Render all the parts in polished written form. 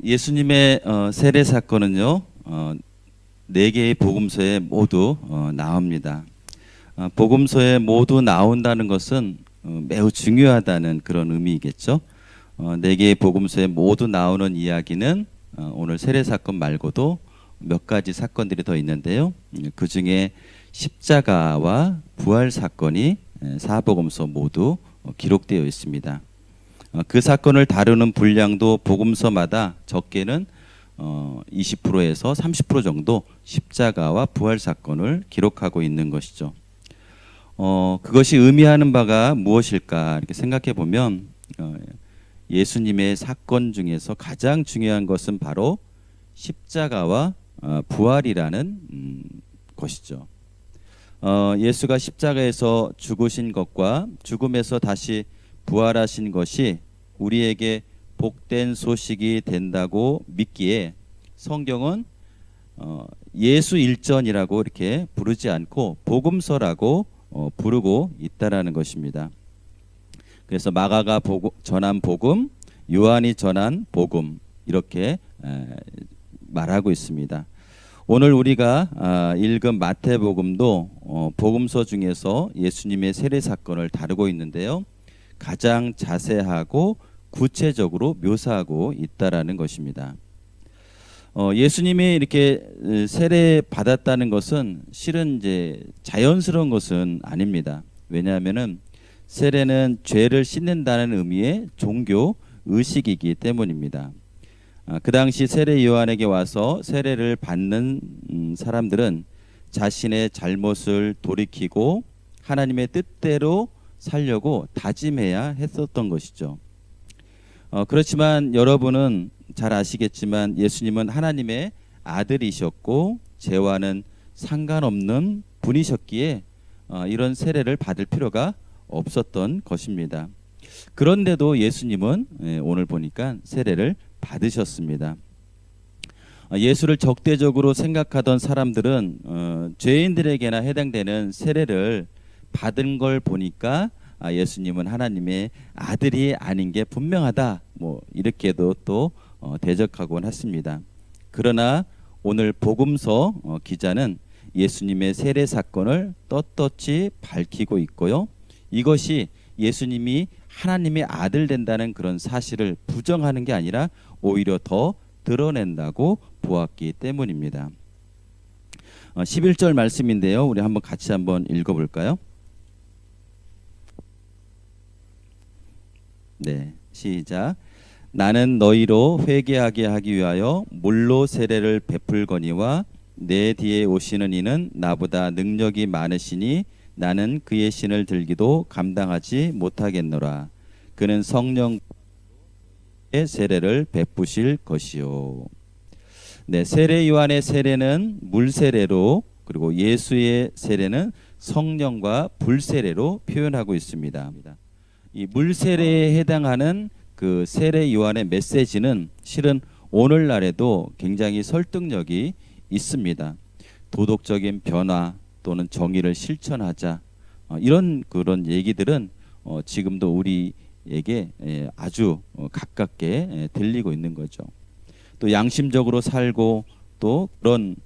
예수님의 세례 사건은요, 네 개의 복음서에 모두 나옵니다. 복음서에 모두 나온다는 것은 매우 중요하다는 그런 의미이겠죠. 네 개의 복음서에 모두 나오는 이야기는 오늘 세례 사건 말고도 몇 가지 사건들이 더 있는데요. 그 중에 십자가와 부활 사건이 사복음서 모두 기록되어 있습니다. 그 사건을 다루는 분량도 복음서마다 적게는 20%에서 30% 정도 십자가와 부활 사건을 기록하고 있는 것이죠. 그것이 의미하는 바가 무엇일까 이렇게 생각해 보면 예수님의 사건 중에서 가장 중요한 것은 바로 십자가와 부활이라는 것이죠. 예수가 십자가에서 죽으신 것과 죽음에서 다시 부활하신 것이 우리에게 복된 소식이 된다고 믿기에 성경은 예수 일전이라고 이렇게 부르지 않고 복음서라고 부르고 있다라는 것입니다. 그래서 마가가 전한 복음, 요한이 전한 복음 이렇게 말하고 있습니다. 오늘 우리가 읽은 마태복음도 복음서 중에서 예수님의 세례 사건을 다루고 있는데요. 가장 자세하고 구체적으로 묘사하고 있다라는 것입니다. 예수님이 이렇게 세례 받았다는 것은 실은 이제 자연스러운 것은 아닙니다. 왜냐하면은 세례는 죄를 씻는다는 의미의 종교 의식이기 때문입니다. 그 당시 세례 요한에게 와서 세례를 받는 사람들은 자신의 잘못을 돌이키고 하나님의 뜻대로 살려고 다짐해야 했었던 것이죠. 그렇지만 여러분은 잘 아시겠지만 예수님은 하나님의 아들이셨고 죄와는 상관없는 분이셨기에 이런 세례를 받을 필요가 없었던 것입니다. 그런데도 예수님은 오늘 보니까 세례를 받으셨습니다. 예수를 적대적으로 생각하던 사람들은 죄인들에게나 해당되는 세례를 받은 걸 보니까 예수님은 하나님의 아들이 아닌 게 분명하다 이렇게도 또 대적하곤 했습니다. 그러나 오늘 복음서 기자는 예수님의 세례 사건을 떳떳이 밝히고 있고요. 이것이 예수님이 하나님의 아들 된다는 그런 사실을 부정하는 게 아니라 오히려 더 드러낸다고 보았기 때문입니다. 11절 말씀인데요. 우리 한번 같이 한번 읽어볼까요? 네, 시작. 나는 너희로 회개하게 하기 위하여 물로 세례를 베풀거니와 내 뒤에 오시는 이는 나보다 능력이 많으시니 나는 그의 신을 들기도 감당하지 못하겠노라. 그는 성령의 세례를 베푸실 것이요. 네, 세례 요한의 세례는 물 세례로 그리고 예수의 세례는 성령과 불 세례로 표현하고 있습니다. 이 물 세례에 해당하는 그 세례 요한의 메시지는 실은 오늘날에도 굉장히 설득력이 있습니다. 도덕적인 변화 또는 정의를 실천하자 이런 그런 얘기들은 지금도 우리에게 아주 가깝게 들리고 있는 거죠. 또 양심적으로 살고 또 그런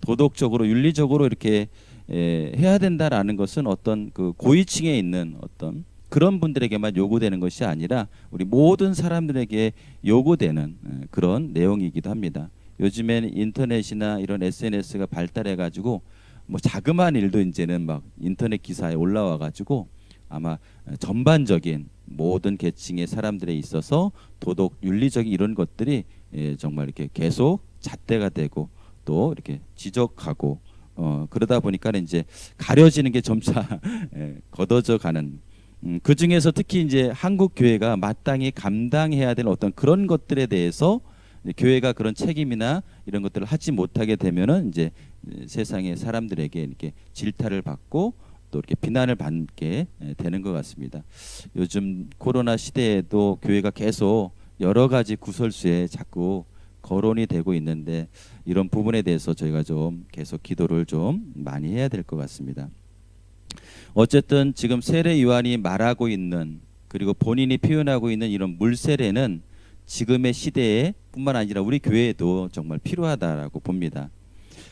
도덕적으로 윤리적으로 이렇게 해야 된다라는 것은 어떤 그 고위층에 있는 어떤 그런 분들에게만 요구되는 것이 아니라 우리 모든 사람들에게 요구되는 그런 내용이기도 합니다. 요즘에는 인터넷이나 이런 SNS가 발달해 가지고 자그마한 일도 이제는 막 인터넷 기사에 올라와 가지고 아마 전반적인 모든 계층의 사람들에 있어서 도덕 윤리적인 이런 것들이 정말 이렇게 계속 잣대가 되고 또 이렇게 지적하고 그러다 보니까 이제 가려지는 게 점차 걷어져 가는 그 중에서 특히 이제 한국 교회가 마땅히 감당해야 될 어떤 그런 것들에 대해서 교회가 그런 책임이나 이런 것들을 하지 못하게 되면은 이제 세상의 사람들에게 이렇게 질타를 받고 또 이렇게 비난을 받게 되는 것 같습니다. 요즘 코로나 시대에도 교회가 계속 여러 가지 구설수에 자꾸 거론이 되고 있는데 이런 부분에 대해서 저희가 좀 계속 기도를 좀 많이 해야 될 것 같습니다. 어쨌든 지금 세례 요한이 말하고 있는 그리고 본인이 표현하고 있는 이런 물 세례는 지금의 시대에 뿐만 아니라 우리 교회에도 정말 필요하다라고 봅니다.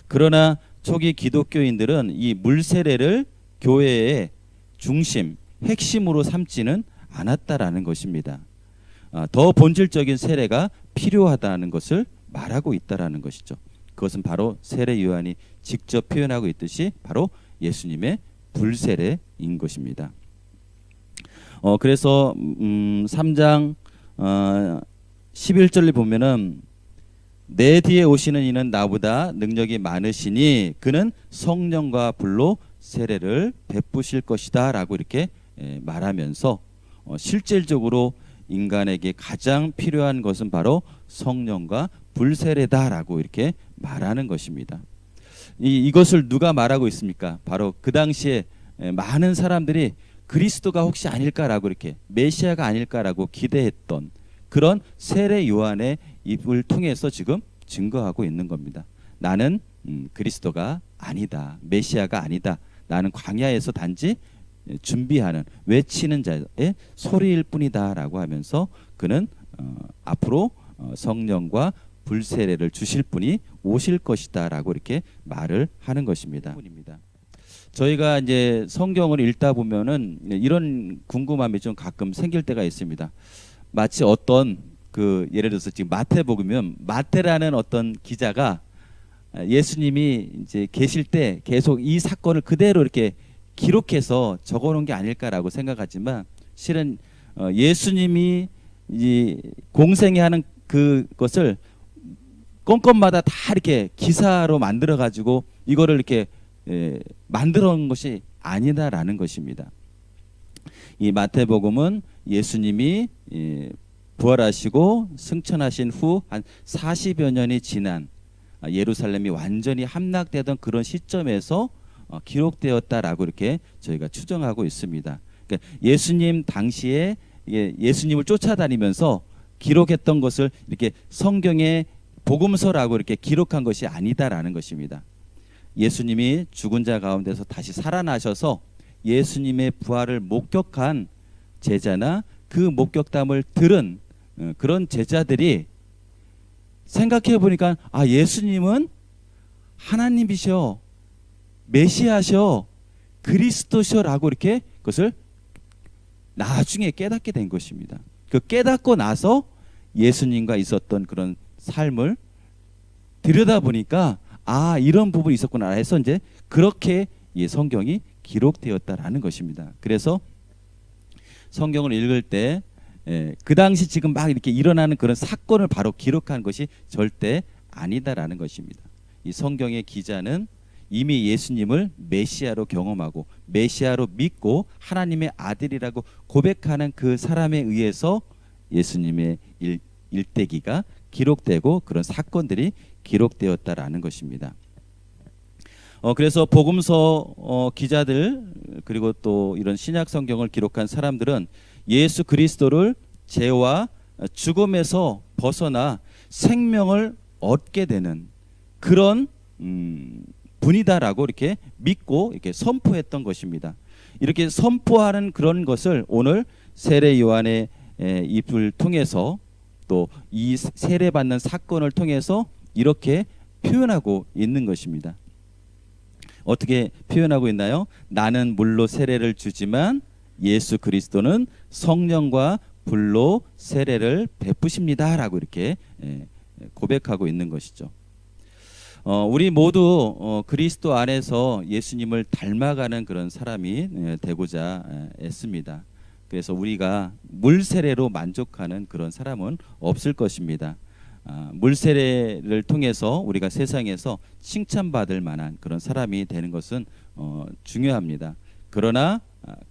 그러나 초기 기독교인들은 이 물세례를 교회의 중심, 핵심으로 삼지는 않았다라는 것입니다. 더 본질적인 세례가 필요하다는 것을 말하고 있다라는 것이죠. 그것은 바로 세례 요한이 직접 표현하고 있듯이 바로 예수님의 불세례인 것입니다. 그래서 3장 11절을 보면은 내 뒤에 오시는 이는 나보다 능력이 많으시니 그는 성령과 불로 세례를 베푸실 것이다 라고 이렇게 말하면서 실질적으로 인간에게 가장 필요한 것은 바로 성령과 불세례다라고 이렇게 말하는 것입니다. 이것을 누가 말하고 있습니까? 바로 그 당시에 많은 사람들이 그리스도가 혹시 아닐까라고 이렇게 메시아가 아닐까라고 기대했던 그런 세례 요한의 입을 통해서 지금 증거하고 있는 겁니다. 나는 그리스도가 아니다. 메시아가 아니다. 나는 광야에서 단지 준비하는 외치는 자의 소리일 뿐이다라고 하면서 그는 앞으로 성령과 불세례를 주실 분이 오실 것이다라고 이렇게 말을 하는 것입니다. 저희가 이제 성경을 읽다 보면은 이런 궁금함이 좀 가끔 생길 때가 있습니다. 마치 어떤 예를 들어서 지금 마태복음이면 마태라는 어떤 기자가 예수님이 이제 계실 때 계속 이 사건을 그대로 이렇게 기록해서 적어놓은 게 아닐까라고 생각하지만 실은 예수님이 이 공생에 하는 그것을 건건마다 다 이렇게 기사로 만들어 가지고 이거를 이렇게 만들어 놓은 것이 아니다라는 것입니다. 이 마태복음은 예수님이 부활하시고 승천하신 후 한 40여 년이 지난 예루살렘이 완전히 함락되던 그런 시점에서 기록되었다라고 이렇게 저희가 추정하고 있습니다. 그러니까 예수님 당시에 예수님을 쫓아다니면서 기록했던 것을 이렇게 성경의 복음서라고 이렇게 기록한 것이 아니다라는 것입니다. 예수님이 죽은 자 가운데서 다시 살아나셔서 예수님의 부활을 목격한 제자나 그 목격담을 들은 그런 제자들이 생각해 보니까 예수님은 하나님이셔, 메시아셔, 그리스도셔라고 이렇게 그것을 나중에 깨닫게 된 것입니다. 그 깨닫고 나서 예수님과 있었던 그런 삶을 들여다보니까 이런 부분이 있었구나 해서 이제 그렇게 이 성경이 기록되었다라는 것입니다. 그래서 성경을 읽을 때 그 당시 지금 막 이렇게 일어나는 그런 사건을 바로 기록한 것이 절대 아니다라는 것입니다. 이 성경의 기자는 이미 예수님을 메시아로 경험하고 메시아로 믿고 하나님의 아들이라고 고백하는 그 사람에 의해서 예수님의 일대기가 기록되고 그런 사건들이 기록되었다라는 것입니다. 그래서 복음서 기자들 그리고 또 이런 신약 성경을 기록한 사람들은 예수 그리스도를 죄와 죽음에서 벗어나 생명을 얻게 되는 그런 분이다라고 이렇게 믿고 이렇게 선포했던 것입니다. 이렇게 선포하는 그런 것을 오늘 세례 요한의 입을 통해서 또 이 세례받는 사건을 통해서 이렇게 표현하고 있는 것입니다. 어떻게 표현하고 있나요? 나는 물로 세례를 주지만 예수 그리스도는 성령과 불로 세례를 베푸십니다라고 이렇게 고백하고 있는 것이죠. 우리 모두 그리스도 안에서 예수님을 닮아가는 그런 사람이 되고자 애씁니다. 그래서 우리가 물 세례로 만족하는 그런 사람은 없을 것입니다. 물 세례를 통해서 우리가 세상에서 칭찬받을 만한 그런 사람이 되는 것은 중요합니다. 그러나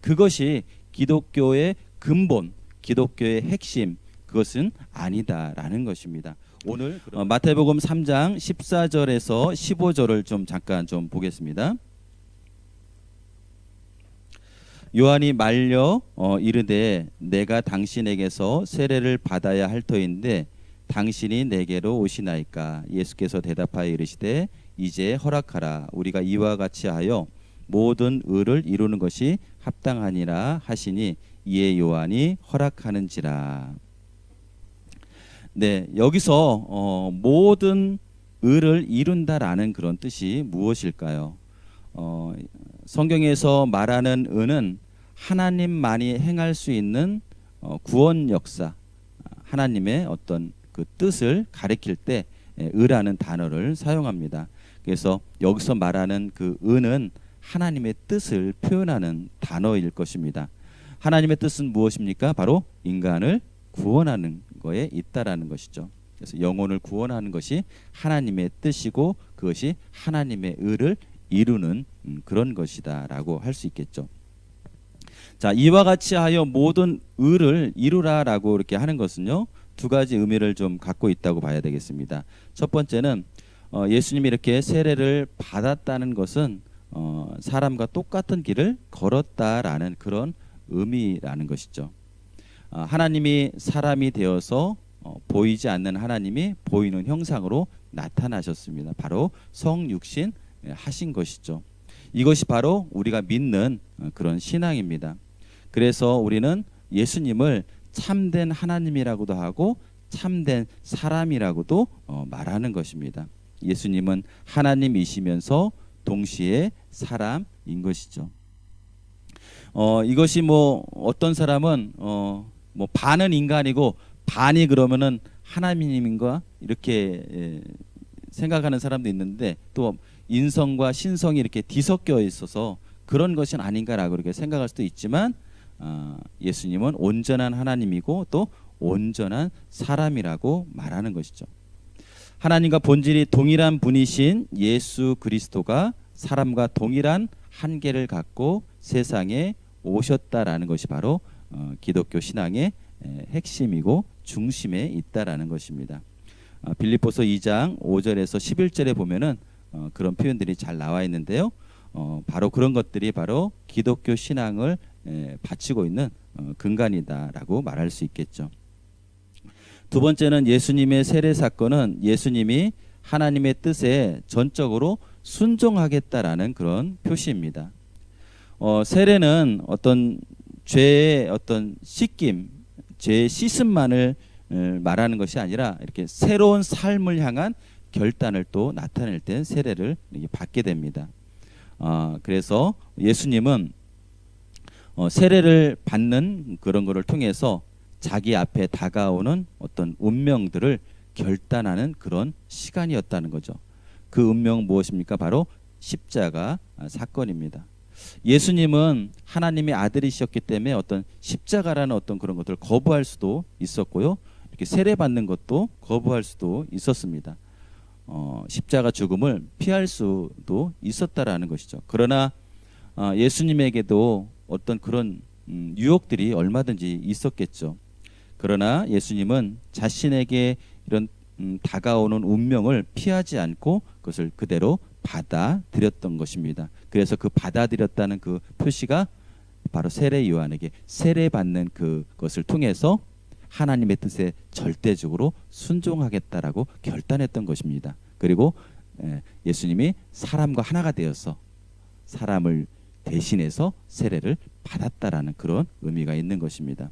그것이 기독교의 근본, 기독교의 핵심, 그것은 아니다라는 것입니다. 오늘 마태복음 3장 14절에서 15절을 좀 잠깐 좀 보겠습니다. 요한이 말려 이르되 내가 당신에게서 세례를 받아야 할 터인데 당신이 내게로 오시나이까. 예수께서 대답하여 이르시되 이제 허락하라. 우리가 이와 같이 하여 모든 의를 이루는 것이 합당하니라 하시니 이에 요한이 허락하는지라. 네, 여기서 모든 의를 이룬다라는 그런 뜻이 무엇일까요? 성경에서 말하는 의는 하나님만이 행할 수 있는 구원 역사, 하나님의 어떤 그 뜻을 가리킬 때 의라는 단어를 사용합니다. 그래서 여기서 말하는 그 의는 하나님의 뜻을 표현하는 단어일 것입니다. 하나님의 뜻은 무엇입니까? 바로 인간을 구원하는 거에 있다라는 것이죠. 그래서 영혼을 구원하는 것이 하나님의 뜻이고 그것이 하나님의 의를 이루는 그런 것이다라고 할 수 있겠죠. 자, 이와 같이 하여 모든 의를 이루라라고 이렇게 하는 것은요, 두 가지 의미를 좀 갖고 있다고 봐야 되겠습니다. 첫 번째는 예수님이 이렇게 세례를 받았다는 것은 사람과 똑같은 길을 걸었다라는 그런 의미라는 것이죠. 하나님이 사람이 되어서 보이지 않는 하나님이 보이는 형상으로 나타나셨습니다. 바로 성육신 하신 것이죠. 이것이 바로 우리가 믿는 그런 신앙입니다. 그래서 우리는 예수님을 참된 하나님이라고도 하고 참된 사람이라고도 말하는 것입니다. 예수님은 하나님이시면서 동시에 사람인 것이죠. 이것이 뭐 어떤 사람은 뭐 반은 인간이고 반이 그러면은 하나님인가 이렇게 생각하는 사람도 있는데, 또 인성과 신성이 이렇게 뒤섞여 있어서 그런 것은 아닌가라고 이렇게 생각할 수도 있지만, 예수님은 온전한 하나님이고 또 온전한 사람이라고 말하는 것이죠. 하나님과 본질이 동일한 분이신 예수 그리스도가 사람과 동일한 한계를 갖고 세상에 오셨다라는 것이 바로 기독교 신앙의 핵심이고 중심에 있다라는 것입니다. 빌립보서 2장 5절에서 11절에 보면은 그런 표현들이 잘 나와 있는데요. 바로 그런 것들이 바로 기독교 신앙을 바치고 있는 근간이다라고 말할 수 있겠죠. 두 번째는 예수님의 세례 사건은 예수님이 하나님의 뜻에 전적으로 순종하겠다라는 그런 표시입니다. 세례는 어떤 죄의 어떤 씻김, 죄의 씻음만을 말하는 것이 아니라 이렇게 새로운 삶을 향한 결단을 또 나타낼 때 세례를 이렇게 받게 됩니다. 그래서 예수님은 세례를 받는 그런 것을 통해서 자기 앞에 다가오는 어떤 운명들을 결단하는 그런 시간이었다는 거죠. 그 운명은 무엇입니까? 바로 십자가 사건입니다. 예수님은 하나님의 아들이셨기 때문에 어떤 십자가라는 어떤 그런 것들을 거부할 수도 있었고요. 이렇게 세례 받는 것도 거부할 수도 있었습니다. 십자가 죽음을 피할 수도 있었다라는 것이죠. 그러나 예수님에게도 어떤 그런 유혹들이 얼마든지 있었겠죠. 그러나 예수님은 자신에게 이런 다가오는 운명을 피하지 않고 그것을 그대로 받아들였던 것입니다. 그래서 그 받아들였다는 그 표시가 바로 세례 요한에게 세례받는 그것을 통해서 하나님의 뜻에 절대적으로 순종하겠다라고 결단했던 것입니다. 그리고 예수님이 사람과 하나가 되어서 사람을 대신해서 세례를 받았다라는 그런 의미가 있는 것입니다.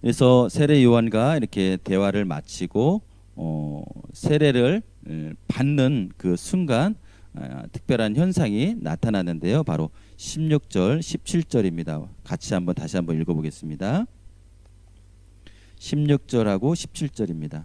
그래서 세례 요한과 이렇게 대화를 마치고 세례를 받는 그 순간 특별한 현상이 나타나는데요. 바로 16절, 17절입니다. 같이 다시 한번 읽어보겠습니다. 16절하고 17절입니다.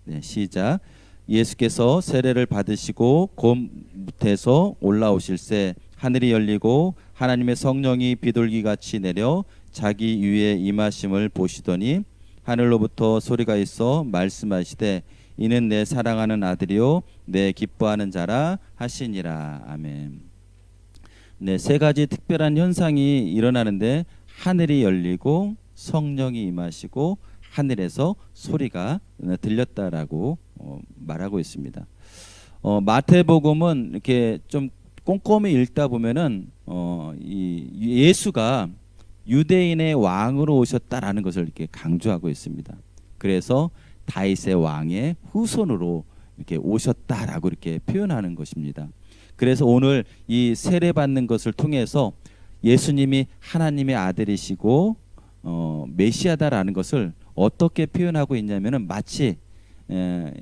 네, 시작. 예수께서 세례를 받으시고 곧 무태에서 올라오실새 하늘이 열리고 하나님의 성령이 비둘기같이 내려 자기 위에 임하심을 보시더니 하늘로부터 소리가 있어 말씀하시되 이는 내 사랑하는 아들이요 내 기뻐하는 자라 하시니라. 아멘. 네, 세 가지 특별한 현상이 일어나는데 하늘이 열리고 성령이 임하시고 하늘에서 소리가 들렸다라고 말하고 있습니다. 마태복음은 이렇게 좀 꼼꼼히 읽다 보면은 이 예수가 유대인의 왕으로 오셨다라는 것을 이렇게 강조하고 있습니다. 그래서 다윗의 왕의 후손으로 이렇게 오셨다라고 이렇게 표현하는 것입니다. 그래서 오늘 이 세례 받는 것을 통해서 예수님이 하나님의 아들이시고 메시아다라는 것을 어떻게 표현하고 있냐면은 마치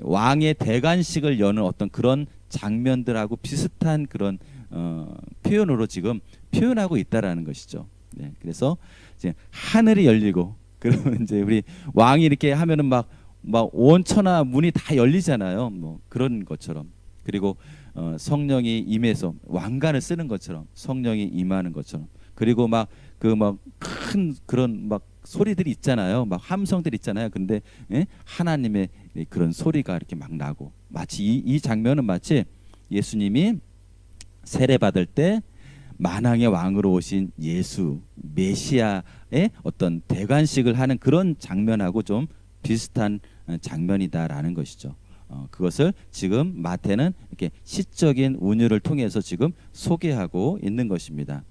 왕의 대관식을 여는 어떤 그런 장면들하고 비슷한 그런 표현으로 지금 표현하고 있다라는 것이죠. 네, 그래서 이제 하늘이 열리고 그러면 이제 우리 왕이 이렇게 하면은 막 온천하 문이 다 열리잖아요. 뭐 그런 것처럼. 그리고 성령이 임해서 왕관을 쓰는 것처럼 성령이 임하는 것처럼. 그리고 막 큰 그런 막 소리들이 있잖아요. 막 함성들이 있잖아요. 근데 하나님의 그런 소리가 이렇게 막 나고 마치 이 장면은 마치 예수님이 세례 받을 때 만왕의 왕으로 오신 예수 메시아의 어떤 대관식을 하는 그런 장면하고 좀 비슷한 장면이다라는 것이죠. 그것을 지금 마태는 이렇게 시적인 운율을 통해서 지금 소개하고 있는 것입니다.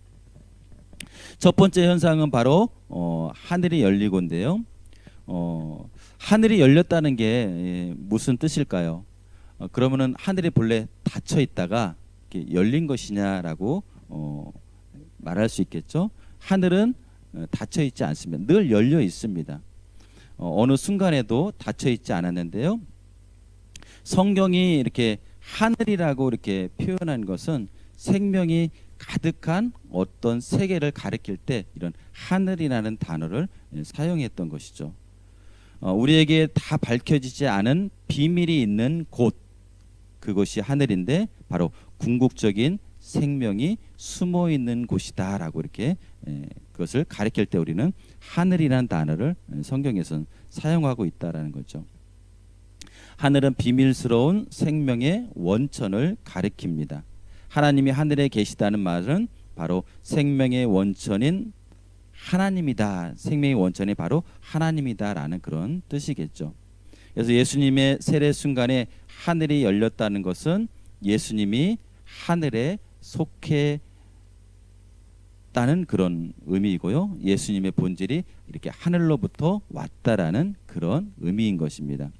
첫 번째 현상은 바로 하늘이 열리고인데요. 하늘이 열렸다는 게 무슨 뜻일까요? 그러면은 하늘이 본래 닫혀 있다가 이렇게 열린 것이냐라고 말할 수 있겠죠. 하늘은 닫혀 있지 않습니다. 늘 열려 있습니다. 어느 순간에도 닫혀 있지 않았는데요. 성경이 이렇게 하늘이라고 이렇게 표현한 것은 생명이 가득한 어떤 세계를 가리킬 때 이런 하늘이라는 단어를 사용했던 것이죠. 우리에게 다 밝혀지지 않은 비밀이 있는 곳, 그것이 하늘인데 바로 궁극적인 생명이 숨어 있는 곳이다라고 이렇게 그것을 가리킬 때 우리는 하늘이라는 단어를 성경에서는 사용하고 있다라는 거죠. 하늘은 비밀스러운 생명의 원천을 가리킵니다. 하나님이 하늘에 계시다는 말은 바로 생명의 원천인 하나님이다. 생명의 원천이 바로 하나님이다라는 그런 뜻이겠죠. 그래서 예수님의 세례 순간에 하늘이 열렸다는 것은 예수님이 하늘에 속해 다는 그런 의미이고요. 예수님의 본질이 이렇게 하늘로부터 왔다라는 그런 의미인 것입니다.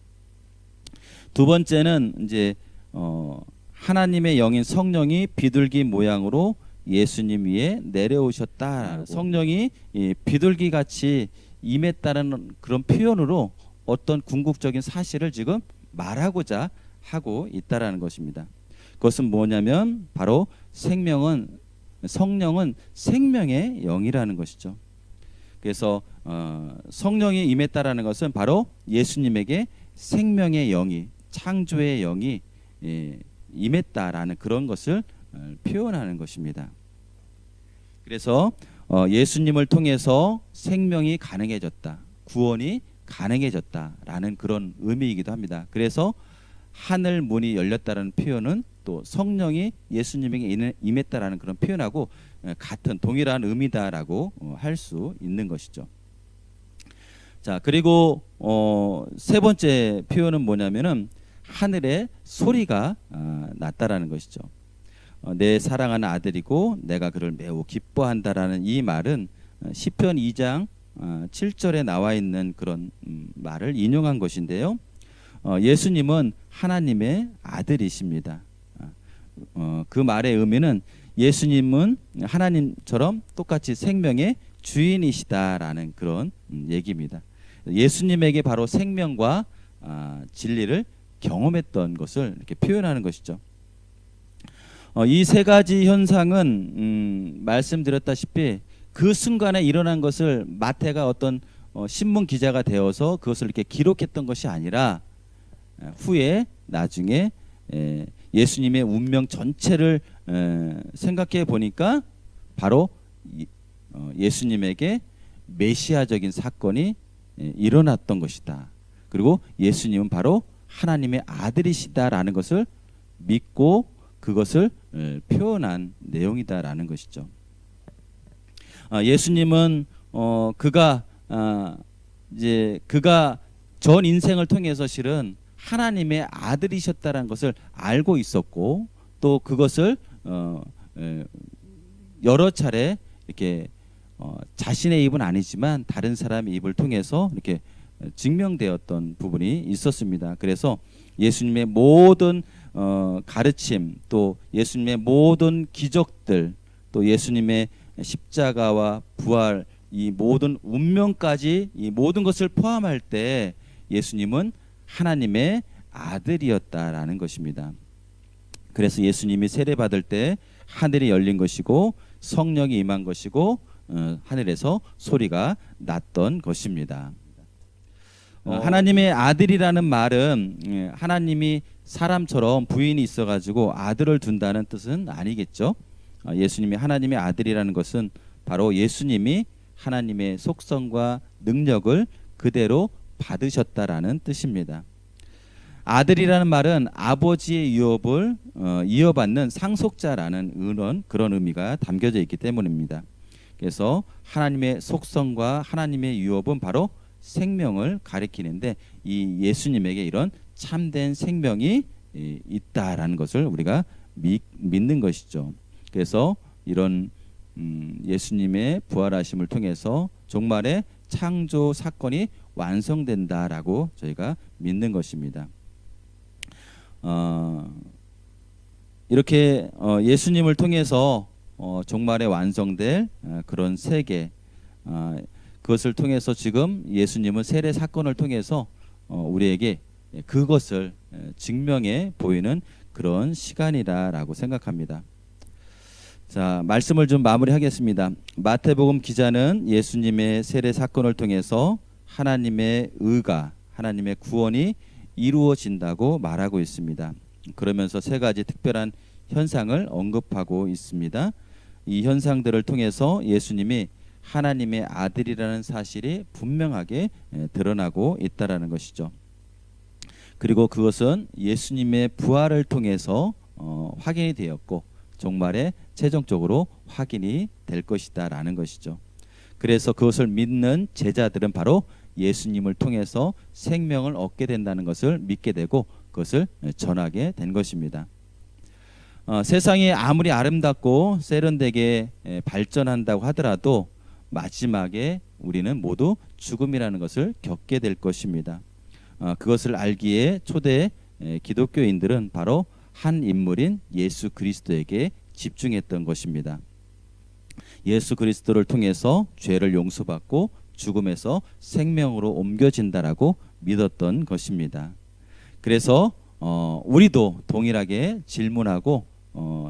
두 번째는 이제 하나님의 영인 성령이 비둘기 모양으로 예수님 위에 내려오셨다. 성령이 비둘기 같이 임했다는 그런 표현으로 어떤 궁극적인 사실을 지금 말하고자 하고 있다라는 것입니다. 그것은 뭐냐면 바로 성령은 생명의 영이라는 것이죠. 그래서 성령이 임했다라는 것은 바로 예수님에게 생명의 영이 창조의 영이 임했다라는 그런 것을 표현하는 것입니다. 그래서 예수님을 통해서 생명이 가능해졌다, 구원이 가능해졌다라는 그런 의미이기도 합니다. 그래서 하늘 문이 열렸다라는 표현은 또 성령이 예수님에게 임했다라는 그런 표현하고 같은 동일한 의미다라고 할 수 있는 것이죠. 자, 그리고 세 번째 표현은 뭐냐면은 하늘에 소리가 났다라는 것이죠. 내 사랑하는 아들이고 내가 그를 매우 기뻐한다라는 이 말은 시편 2장 7절에 나와 있는 그런 말을 인용한 것인데요. 예수님은 하나님의 아들이십니다. 그 말의 의미는 예수님은 하나님처럼 똑같이 생명의 주인이시다라는 그런 얘기입니다. 예수님에게 바로 생명과 진리를 경험했던 것을 이렇게 표현하는 것이죠. 이 세 가지 현상은 말씀드렸다시피 그 순간에 일어난 것을 마태가 어떤 신문 기자가 되어서 그것을 이렇게 기록했던 것이 아니라 후에 나중에 예수님의 운명 전체를 생각해 보니까 바로 예수님에게 메시아적인 사건이 일어났던 것이다. 그리고 예수님은 바로 하나님의 아들이시다라는 것을 믿고 그것을 표현한 내용이다라는 것이죠. 예수님은 그가 전 인생을 통해서 실은 하나님의 아들이셨다라는 것을 알고 있었고 또 그것을 여러 차례 이렇게 자신의 입은 아니지만 다른 사람의 입을 통해서 이렇게 증명되었던 부분이 있었습니다. 그래서 예수님의 모든 가르침, 또 예수님의 모든 기적들, 또 예수님의 십자가와 부활, 이 모든 운명까지 이 모든 것을 포함할 때 예수님은 하나님의 아들이었다라는 것입니다. 그래서 예수님이 세례 받을 때 하늘이 열린 것이고 성령이 임한 것이고 하늘에서 소리가 났던 것입니다. 하나님의 아들이라는 말은 하나님이 사람처럼 부인이 있어가지고 아들을 둔다는 뜻은 아니겠죠. 예수님이 하나님의 아들이라는 것은 바로 예수님이 하나님의 속성과 능력을 그대로 받으셨다라는 뜻입니다. 아들이라는 말은 아버지의 유업을 이어받는 상속자라는 그런 의미가 담겨져 있기 때문입니다. 그래서 하나님의 속성과 하나님의 유업은 바로 생명을 가리키는데 이 예수님에게 이런 참된 생명이 있다라는 것을 우리가 믿는 것이죠. 그래서 이런 예수님의 부활하심을 통해서 종말의 창조 사건이 완성된다라고 저희가 믿는 것입니다. 이렇게 예수님을 통해서 종말에 완성될 그런 세계, 그것을 통해서 지금 예수님은 세례 사건을 통해서 우리에게 그것을 증명해 보이는 그런 시간이라고 생각합니다. 자, 말씀을 좀 마무리하겠습니다. 마태복음 기자는 예수님의 세례 사건을 통해서 하나님의 의가, 하나님의 구원이 이루어진다고 말하고 있습니다. 그러면서 세 가지 특별한 현상을 언급하고 있습니다. 이 현상들을 통해서 예수님이 하나님의 아들이라는 사실이 분명하게 드러나고 있다라는 것이죠. 그리고 그것은 예수님의 부활을 통해서 확인이 되었고 종말에 최종적으로 확인이 될 것이다라는 것이죠. 그래서 그것을 믿는 제자들은 바로 예수님을 통해서 생명을 얻게 된다는 것을 믿게 되고 그것을 전하게 된 것입니다. 세상이 아무리 아름답고 세련되게 발전한다고 하더라도 마지막에 우리는 모두 죽음이라는 것을 겪게 될 것입니다. 그것을 알기에 초대 기독교인들은 바로 한 인물인 예수 그리스도에게 집중했던 것입니다. 예수 그리스도를 통해서 죄를 용서받고 죽음에서 생명으로 옮겨진다라고 믿었던 것입니다. 그래서 우리도 동일하게 질문하고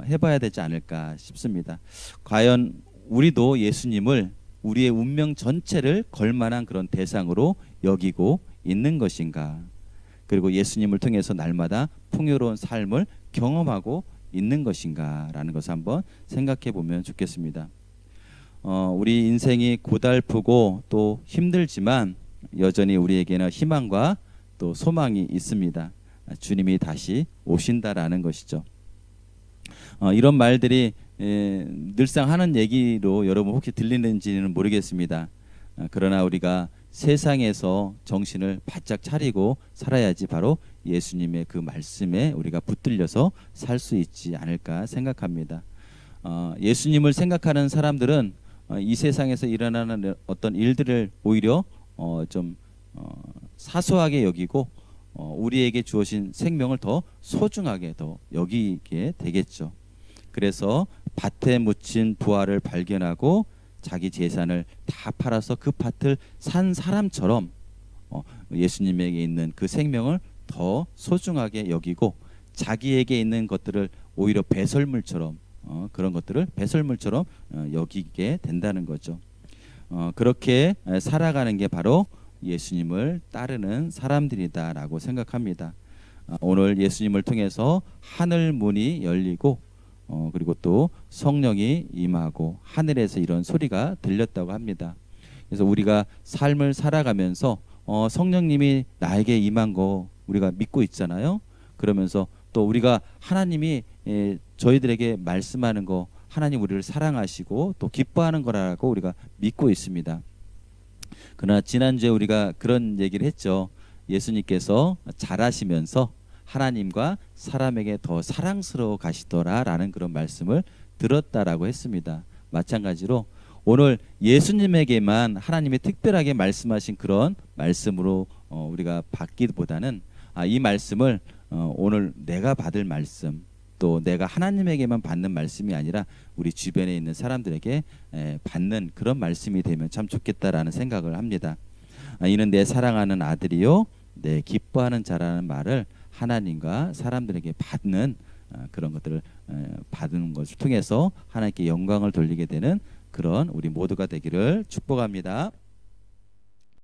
해봐야 되지 않을까 싶습니다. 과연 우리도 예수님을 우리의 운명 전체를 걸만한 그런 대상으로 여기고 있는 것인가? 그리고 예수님을 통해서 날마다 풍요로운 삶을 경험하고 있는 것인가라는 것을 한번 생각해 보면 좋겠습니다. 우리 인생이 고달프고 또 힘들지만 여전히 우리에게는 희망과 또 소망이 있습니다. 주님이 다시 오신다라는 것이죠. 이런 말들이 늘상 하는 얘기로 여러분 혹시 들리는지는 모르겠습니다. 그러나 우리가 세상에서 정신을 바짝 차리고 살아야지 바로 예수님의 그 말씀에 우리가 붙들려서 살 수 있지 않을까 생각합니다. 예수님을 생각하는 사람들은 이 세상에서 일어나는 어떤 일들을 오히려 좀 사소하게 여기고 우리에게 주어진 생명을 더 소중하게 더 여기게 되겠죠. 그래서 밭에 묻힌 부화를 발견하고 자기 재산을 다 팔아서 그 밭을 산 사람처럼 예수님에게 있는 그 생명을 더 소중하게 여기고 자기에게 있는 것들을 오히려 배설물처럼 그런 것들을 배설물처럼 여기게 된다는 거죠. 그렇게 살아가는 게 바로 예수님을 따르는 사람들이다라고 생각합니다. 오늘 예수님을 통해서 하늘 문이 열리고 그리고 또 성령이 임하고 하늘에서 이런 소리가 들렸다고 합니다. 그래서 우리가 삶을 살아가면서 성령님이 나에게 임한 거 우리가 믿고 있잖아요. 그러면서 또 우리가 하나님이 저희들에게 말씀하는 거 하나님 우리를 사랑하시고 또 기뻐하는 거라고 우리가 믿고 있습니다. 그러나 지난주에 우리가 그런 얘기를 했죠. 예수님께서 잘하시면서 하나님과 사람에게 더 사랑스러워 가시더라라는 그런 말씀을 들었다라고 했습니다. 마찬가지로 오늘 예수님에게만 하나님이 특별하게 말씀하신 그런 말씀으로 우리가 받기보다는 이 말씀을 오늘 내가 받을 말씀 또 내가 하나님에게만 받는 말씀이 아니라 우리 주변에 있는 사람들에게 받는 그런 말씀이 되면 참 좋겠다라는 생각을 합니다. 이는 내 사랑하는 아들이요 내 기뻐하는 자라는 말을 하나님과 사람들에게 받는 그런 것들을 받는 것을 통해서 하나님께 영광을 돌리게 되는 그런 우리 모두가 되기를 축복합니다.